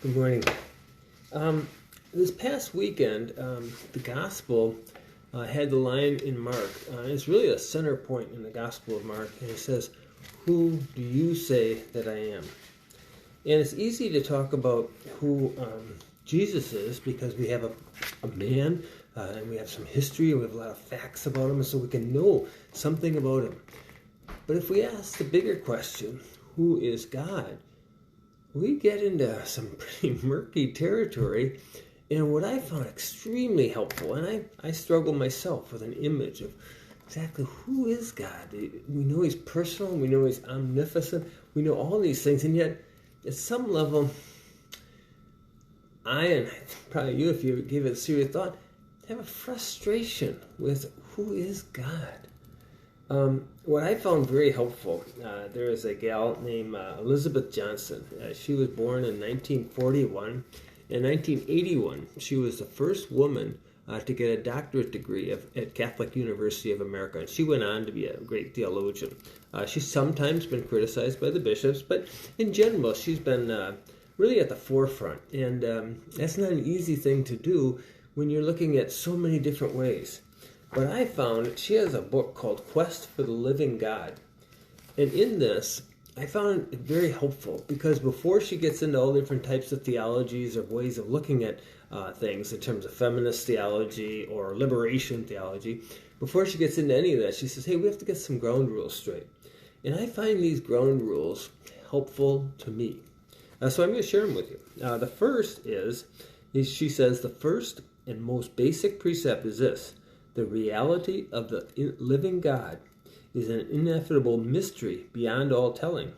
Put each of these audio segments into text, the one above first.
Good morning. This past weekend, the gospel had the line in Mark. It's really a center point in the Gospel of Mark, and it says, "Who do you say that I am?" And it's easy to talk about who Jesus is because we have a man, and we have some history, and we have a lot of facts about him, and so we can know something about him. But if we ask the bigger question, who is God? We get into some pretty murky territory, and what I found extremely helpful, and I struggle myself with an image of exactly who is God. We know he's personal, we know he's omnipotent, we know all these things, and yet at some level, I, and probably you if you give it serious thought, have a frustration with who is God. What I found very helpful, there is a gal named Elizabeth Johnson. She was born in 1941. In 1981, she was the first woman to get a doctorate degree at Catholic University of America, and she went on to be a great theologian. She's sometimes been criticized by the bishops, but in general, she's been really at the forefront, and that's not an easy thing to do when you're looking at so many different ways. But I found she has a book called Quest for the Living God. And in this, I found it very helpful because before she gets into all different types of theologies or ways of looking at things in terms of feminist theology or liberation theology, before she gets into any of that, she says, hey, we have to get some ground rules straight. And I find these ground rules helpful to me. So I'm going to share them with you. The first is she says, the first and most basic precept is this: the reality of the living God is an ineffable mystery beyond all telling.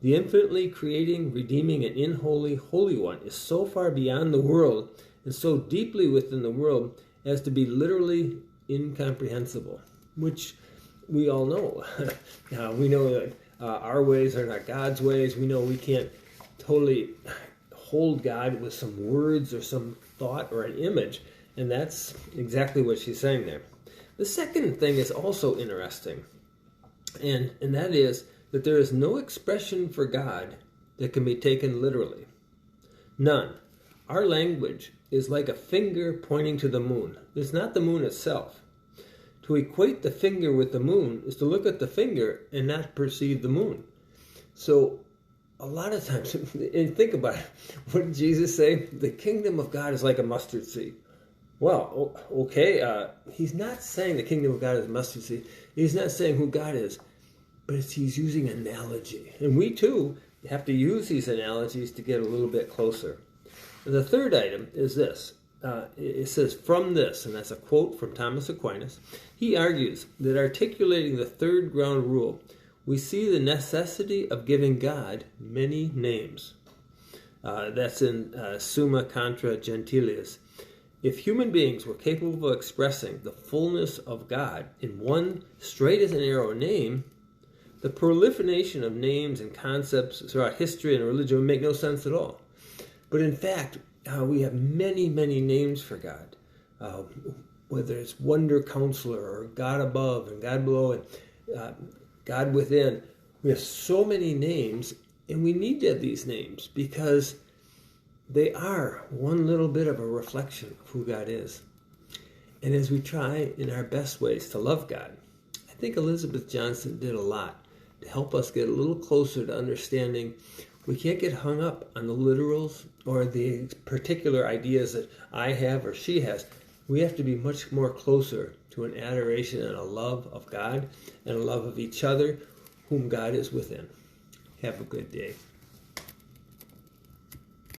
The infinitely creating, redeeming, and inholy Holy One is so far beyond the world and so deeply within the world as to be literally incomprehensible, which we all know. We know that our ways are not God's ways. We know we can't totally hold God with some words or some thought or an image. And that's exactly what she's saying there. The second thing is also interesting, and that is that there is no expression for God that can be taken literally. None. Our language is like a finger pointing to the moon. It's not the moon itself. To equate the finger with the moon is to look at the finger and not perceive the moon. So a lot of times, and think about it, what did Jesus say? The kingdom of God is like a mustard seed. Well, okay, he's not saying the kingdom of God is mustard seed. He's not saying who God is, but he's using analogy. And we, too, have to use these analogies to get a little bit closer. And the third item is this. It says, from this, and that's a quote from Thomas Aquinas, he argues that articulating the third ground rule, we see the necessity of giving God many names. That's in Summa Contra Gentiles. If human beings were capable of expressing the fullness of God in one straight as an arrow name, the proliferation of names and concepts throughout history and religion would make no sense at all. But in fact, we have many, many names for God, whether it's Wonder Counselor or God above and God below and God within. We have so many names, and we need to have these names because they are one little bit of a reflection of who God is. And as we try in our best ways to love God, I think Elizabeth Johnson did a lot to help us get a little closer to understanding we can't get hung up on the literals or the particular ideas that I have or she has. We have to be much more closer to an adoration and a love of God and a love of each other, whom God is within. Have a good day.